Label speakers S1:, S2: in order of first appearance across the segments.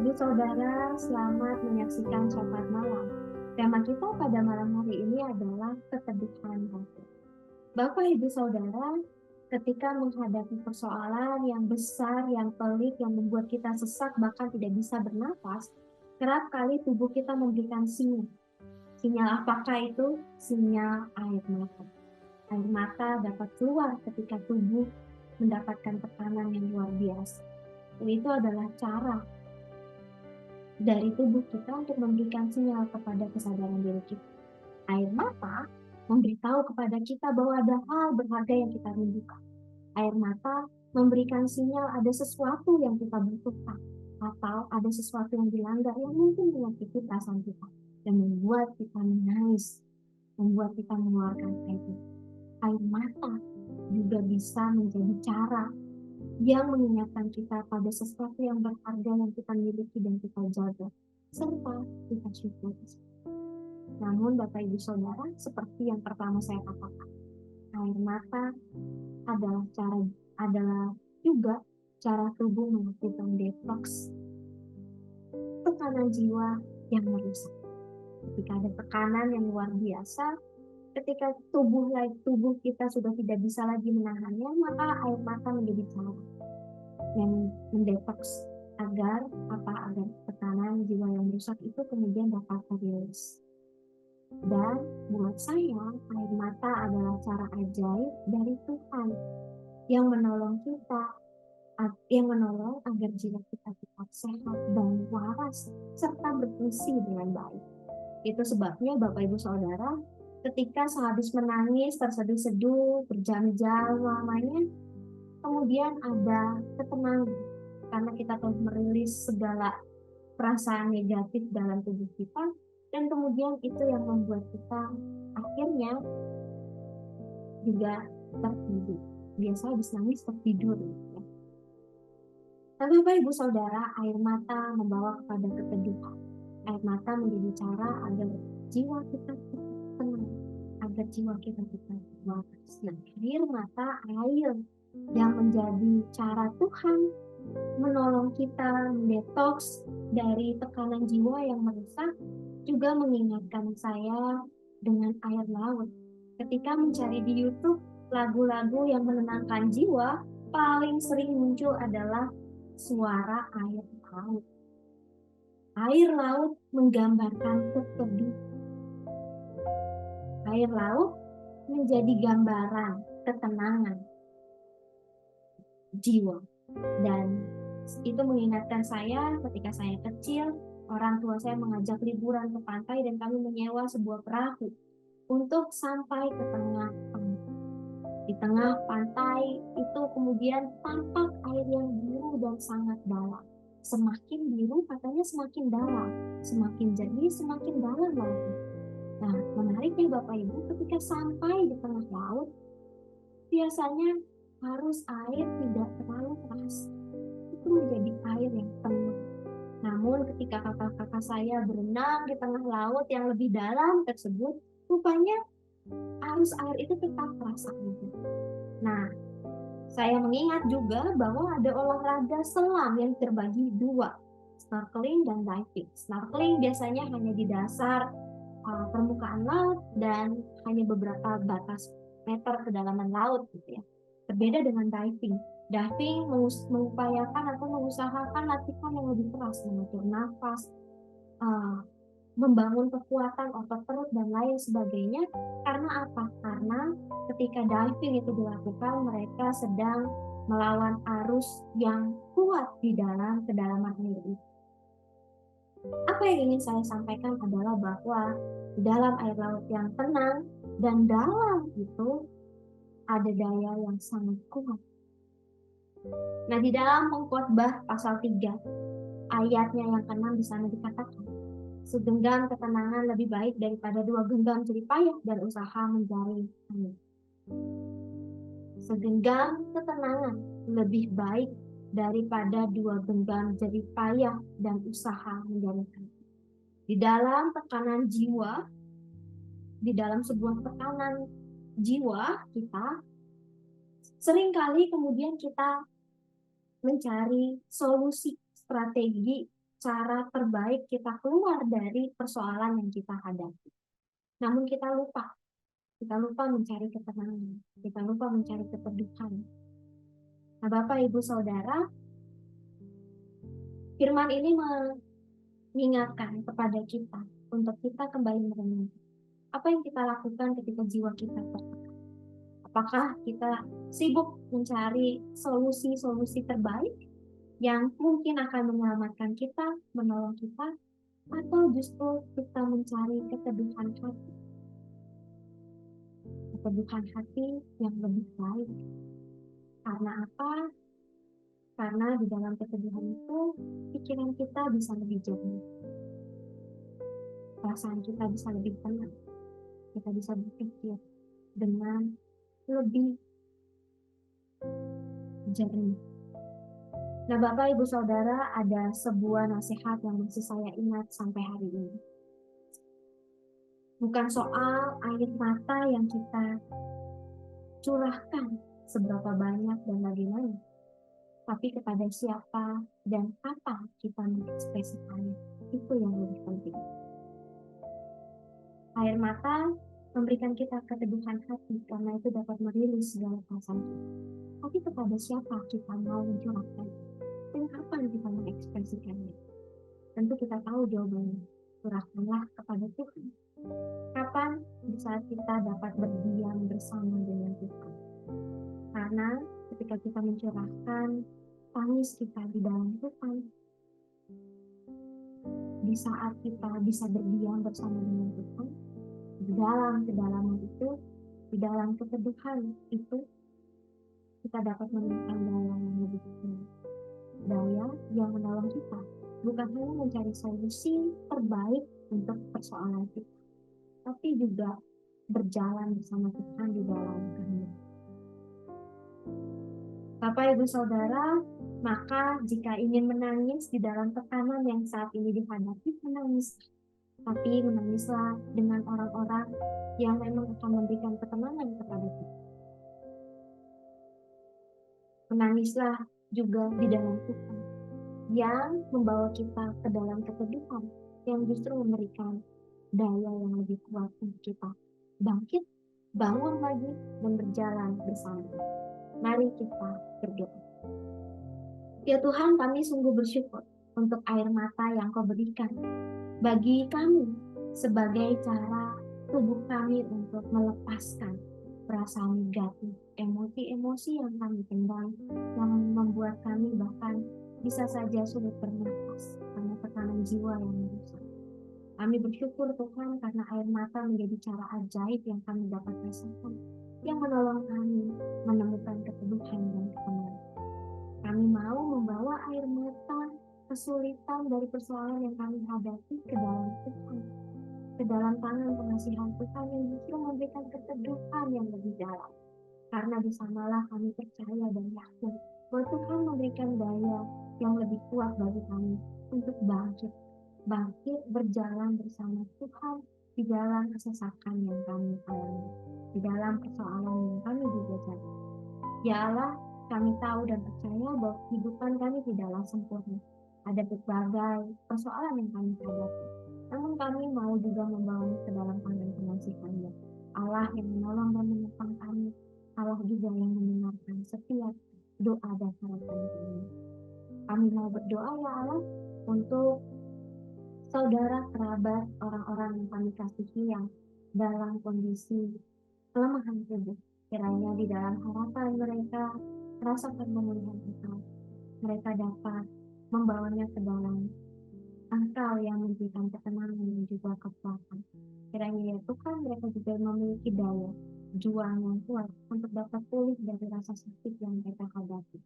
S1: Ibu Saudara, selamat menyaksikan Syafaat Malam. Tema kita pada malam hari ini adalah keteduhan hati. Bapak Ibu Saudara, ketika menghadapi persoalan yang besar, yang pelik, yang membuat kita sesak, bahkan tidak bisa bernafas, kerap kali tubuh kita memberikan sinyal. Sinyal apakah itu? Sinyal air mata. Air mata dapat keluar ketika tubuh mendapatkan tekanan yang luar biasa. Itu adalah cara dari tubuh kita untuk memberikan sinyal kepada kesadaran diri kita. Air mata memberitahu kepada kita bahwa ada hal berharga yang kita rindukan. Air mata memberikan sinyal ada sesuatu yang kita butuhkan, atau ada sesuatu yang dilanggar yang mungkin menyakiti perasaan kita dan membuat kita menangis, membuat kita mengeluarkan air. Air mata juga bisa menjadi cara yang mengingatkan kita pada sesuatu yang berharga yang kita miliki dan kita jaga, serta kita syukuri. Namun Bapak Ibu Saudara, seperti yang pertama saya katakan, air mata adalah juga cara tubuh melakukan detox tekanan jiwa yang merusak. Ketika ada tekanan yang luar biasa, ketika tubuh kita sudah tidak bisa lagi menahannya, maka air mata menjadi cara yang mendetoks agar tekanan jiwa yang rusak itu kemudian dapat terilis. Dan buat saya, air mata adalah cara ajaib dari Tuhan yang menolong agar jiwa kita tetap sehat dan waras serta berfungsi dengan baik. Itu sebabnya Bapak Ibu Saudara, ketika sehabis menangis terseduh-seduh berjam-jam lamanya, kemudian ada ketenangan karena kita telah merilis segala perasaan negatif dalam tubuh kita, dan kemudian itu yang membuat kita akhirnya juga tertidur. Biasa habis nangis tertidur. Tapi Bapak Ibu Saudara, air mata membawa kepada keteduhan. Air mata menjadi cara agar jiwa kita tetap tenang, agar jiwa kita tetap waras. Nah, air mata, air yang menjadi cara Tuhan menolong kita mendetoks dari tekanan jiwa yang merusak, juga mengingatkan saya dengan air laut. Ketika mencari di YouTube lagu-lagu yang menenangkan jiwa, paling sering muncul adalah suara air laut. Air laut menggambarkan keteduhan. Air laut menjadi gambaran ketenangan jiwa. Dan itu mengingatkan saya ketika saya kecil, orang tua saya mengajak liburan ke pantai dan kami menyewa sebuah perahu untuk sampai ke tengah pantai. Di tengah pantai itu kemudian tampak air yang biru dan sangat dalam. Semakin biru katanya semakin dalam, semakin jernih semakin dalam laut. Nah, menariknya Bapak Ibu, ketika sampai di tengah laut, biasanya harus air tidak terlalu keras. Itu menjadi air yang tenang. Namun ketika kakak-kakak saya berenang di tengah laut yang lebih dalam tersebut, rupanya arus air itu tetap terasa. Nah, saya mengingat juga bahwa ada olahraga selam yang terbagi dua, snorkeling dan diving. Snorkeling biasanya hanya di dasar permukaan laut dan hanya beberapa batas meter kedalaman laut gitu ya. Berbeda dengan diving. Diving mengupayakan atau mengusahakan latihan yang lebih keras, mengatur nafas, membangun kekuatan otot perut dan lain sebagainya. Karena apa? Karena ketika diving itu dilakukan, mereka sedang melawan arus yang kuat di dalam kedalaman air itu. Apa yang ingin saya sampaikan adalah bahwa di dalam air laut yang tenang dan dalam itu ada daya yang sangat kuat. Nah, di dalam Pengkhotbah pasal 3 ayatnya yang ke-6 di sana dikatakan, segenggam ketenangan lebih baik daripada 2 genggam jerih payah dan usaha mencari air. Segenggam ketenangan lebih baik daripada 2 genggam jerih payah dan usaha mencari air. Di dalam tekanan jiwa, di dalam sebuah tekanan jiwa kita, seringkali kemudian kita mencari solusi, strategi cara terbaik kita keluar dari persoalan yang kita hadapi. Namun kita lupa mencari ketenangan, kita lupa mencari keteduhan. Nah, Bapak, Ibu, Saudara, firman ini mengingatkan kepada kita untuk kita kembali merenung. Apa yang kita lakukan ketika jiwa kita tertekan? Apakah kita sibuk mencari solusi-solusi terbaik yang mungkin akan menyelamatkan kita, menolong kita, atau justru kita mencari keteduhan hati? Keteduhan hati yang lebih baik. Karena apa? Karena di dalam keteduhan itu, pikiran kita bisa lebih jernih. Perasaan kita bisa lebih tenang. Kita bisa berpikir dengan lebih jernih. Nah, Bapak, Ibu, Saudara, ada sebuah nasihat yang masih saya ingat sampai hari ini. Bukan soal air mata yang kita curahkan seberapa banyak dan bagaimana, tapi kepada siapa dan apa kita mengekspresikannya. Itu yang lebih penting. Air mata memberikan kita keteduhan hati karena itu dapat merilis segala perasaan kita. Tapi kepada siapa kita mau mencurahkan dan kapan kita mengekspresikannya? Tentu kita tahu jawabannya. Curahkanlah kepada Tuhan. Kapan? Di saat kita dapat berdiam bersama dengan Tuhan. Karena ketika kita mencurahkan tangis kita di dalam Tuhan, di saat kita bisa berdiam bersama dengan Tuhan, di dalam kedalaman itu, di dalam keteduhan itu, kita dapat menemukan daya yang lebih kuat. Daya yang menolong kita, bukan hanya mencari solusi terbaik untuk persoalan kita, tapi juga berjalan bersama Tuhan di dalam kehendak. Bapak, Ibu, Saudara, maka jika ingin menangis di dalam tekanan yang saat ini dihadapi, menangis. Tapi menangislah dengan orang-orang yang memang akan memberikan ketenangan kepada kita. Menangislah juga di dalam Tuhan yang membawa kita ke dalam keteduhan, yang justru memberikan daya yang lebih kuat untuk kita bangkit, bangun lagi, dan berjalan bersama. Mari kita berdoa. Ya Tuhan, kami sungguh bersyukur untuk air mata yang Kau berikan bagi kami sebagai cara tubuh kami untuk melepaskan perasaan negatif, emosi-emosi yang kami pendam, yang membuat kami bahkan bisa saja sulit bernafas karena tekanan jiwa yang merusak. Kami bersyukur Tuhan karena air mata menjadi cara ajaib yang kami dapat rasakan, yang menolong kami menemukan keteduhan dan ketenangan. Kami mau membawa air mata kesulitan dari persoalan yang kami hadapi ke dalam Tuhan, ke dalam tangan pengasihan Tuhan yang justru memberikan keteduhan yang lebih dalam. Karena di sanalah kami percaya dan yakin bahwa Tuhan memberikan daya yang lebih kuat bagi kami untuk bangkit berjalan bersama Tuhan di dalam kesesakan yang kami alami, di dalam persoalan yang kami dijajaki. Ya Allah, kami tahu dan percaya bahwa kehidupan kami tidaklah sempurna. Ada berbagai persoalan yang kami hadapi. Namun kami mau juga membawanya ke dalam tangan pengasihan-Nya. Allah yang menolong dan menopang kami. Allah juga yang mendengarkan setiap doa dan harapan kami. Kami mau berdoa ya Allah untuk saudara, kerabat, orang-orang yang kami kasihi yang dalam kondisi kelemahan tubuh. Kiranya di dalam harapan mereka merasakan pemulihan Engkau. Mereka dapat membawanya ke dalam Engkau yang memberikan ketenangan dan juga kekuatan. Kiranya ya Tuhan, mereka juga memiliki daya juang yang kuat untuk dapat pulih dari rasa sakit yang mereka hadapi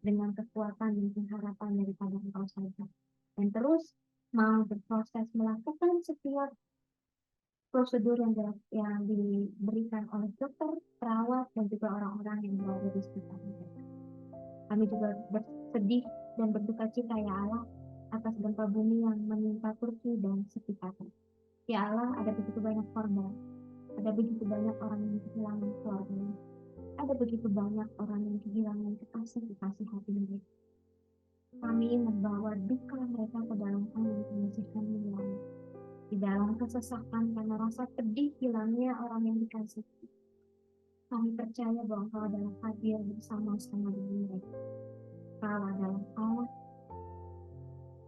S1: dengan kekuatan dan pengharapan daripada Engkau saja. Dan terus mau berproses melakukan setiap prosedur yang diberikan oleh dokter, perawat, dan juga orang-orang yang berada di sekitar mereka. Kami juga bersedih dan berduka cita ya Allah atas gempa bumi yang menimpa Turki dan sekitarnya. Ya Allah, ada begitu banyak korban, ada begitu banyak orang yang kehilangan keluarganya, ada begitu banyak orang yang kehilangan kekasih hati mereka. Kami membawa duka mereka ke dalam tangan pengasihan yang di dalam kesesakan karena rasa pedih hilangnya orang yang dikasihi. Kami percaya bahwa Engkau adalah hadir bersama-sama dengan mereka. Kau adalah Allah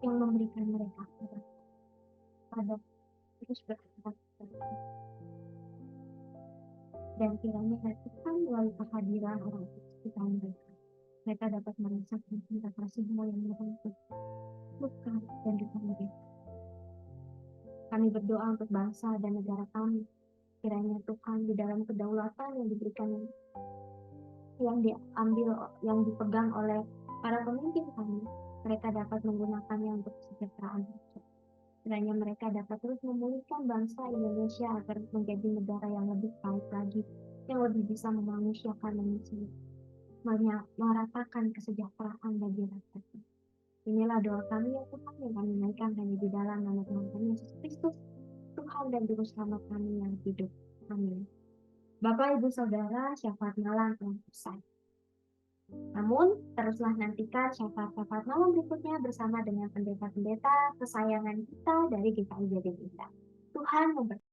S1: yang memberikan mereka pada terus berkata dan kiranya Tuhan melalui kehadiran orang itu sekitar mereka dapat merasakan cinta kasih-Mu yang merengkuh luka dan duka mereka. Kami berdoa untuk bangsa dan negara kami. Kiranya Tuhan di dalam kedaulatan yang diberikan, yang dipegang oleh para pemimpin kami, mereka dapat menggunakannya untuk kesejahteraan. Kiranya mereka dapat terus memulihkan bangsa Indonesia agar menjadi negara yang lebih baik lagi, yang lebih bisa memanusiakan manusia, meratakan kesejahteraan bagi rakyat. Inilah doa kami ya Tuhan yang kami naikkan hanya di dalam nama Tuhan kami Yesus Kristus, Tuhan dan Juru Selamat kami yang hidup. Amin. Bapak, Ibu, Saudara, syafaat malam telah selesai. Namun, teruslah nantikan syafaat-syafaat malam berikutnya bersama dengan pendeta-pendeta kesayangan kita dari GKI Jatim Indah. Tuhan memberkati.